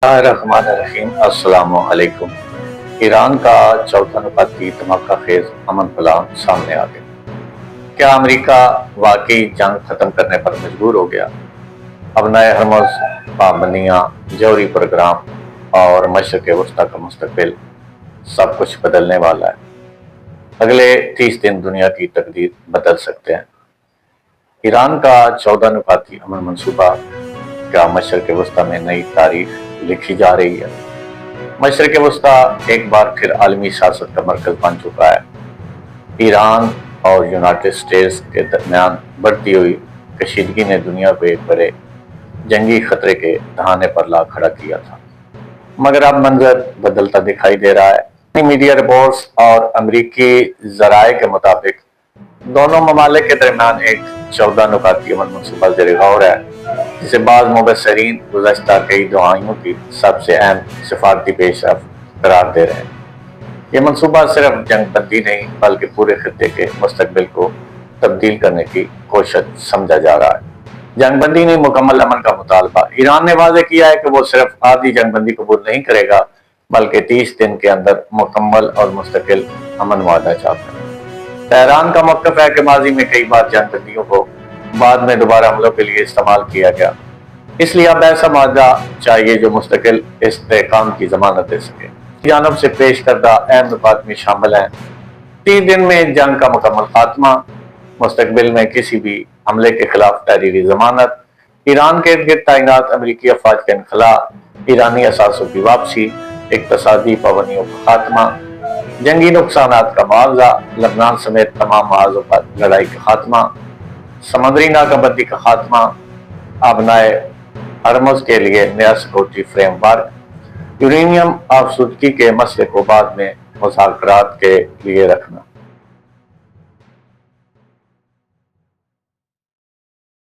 الرحمن السلام علیکم۔ ایران کا چوتھا نکاتی دھماکہ خیز امن پلان سامنے آ گیا۔ کیا امریکہ واقعی جنگ ختم کرنے پر مجبور ہو گیا؟ اب نئے ہرمز، پابندیاں، جوہری پروگرام اور مشرق وسطیٰ کا مستقبل سب کچھ بدلنے والا ہے۔ اگلے 30 دن دنیا کی تقدیر بدل سکتے ہیں۔ ایران کا 14 نکاتی امن منصوبہ کیا مشرق وسطیٰ میں نئی تاریخ لکھی جا رہی ہے؟ مشرق وسطیٰ ایک بار پھر عالمی سیاست کا مرکز بن چکا ہے۔ ایران اور یونائٹڈ اسٹیٹس کے درمیان بڑھتی ہوئی کشیدگی نے دنیا کو ایک بڑے جنگی خطرے کے دہانے پر لا کھڑا کیا تھا، مگر اب منظر بدلتا دکھائی دے رہا ہے۔ میڈیا رپورٹس اور امریکی ذرائع کے مطابق دونوں ممالک کے درمیان ایک 14 نکاتی امن منصوبہ زیر غور ہے، جسے بعض مبصرین گزشتہ کئی دہائیوں کی سب سے اہم سفارتی پیش رفت قرار دے رہے ہیں۔ یہ منصوبہ صرف جنگ بندی نہیں بلکہ پورے خطے کے مستقبل کو تبدیل کرنے کی کوشش سمجھا جا رہا ہے۔ جنگ بندی نہیں، مکمل امن کا مطالبہ۔ ایران نے واضح کیا ہے کہ وہ صرف آدھی جنگ بندی قبول نہیں کرے گا بلکہ 30 دن کے اندر مکمل اور مستقل امن معاہدہ چاہتا ہے۔ تہران کا موقف ہے کہ ماضی میں کئی بار جنگ بندیوں کو بعد میں دوبارہ حملوں کے لیے استعمال کیا گیا، اس لیے اب ایسا معاہدہ چاہیے جو مستقل استحکام کی ضمانت دے سکے۔ جانب سے پیش کردہ اہم نکات میں شامل ہیں: 30 دن میں جنگ کا مکمل خاتمہ، مستقبل میں کسی بھی حملے کے خلاف تحریری ضمانت، ایران کے ارد گرد تعینات امریکی افواج کا انخلاء، ایرانی اثاثوں کی واپسی، اقتصادی پابندیوں کا خاتمہ، جنگی نقصانات کا معاوضہ، لبنان سمیت تمام محاذوں پر لڑائی کا خاتمہ، سمندری ناکہ بندی کا خاتمہ، آبنائے ہرمز کے لیے نیا سیکورٹی فریم ورک، یورینیم آسودگی کے مسئلے کو بعد میں مذاکرات کے لیے رکھنا۔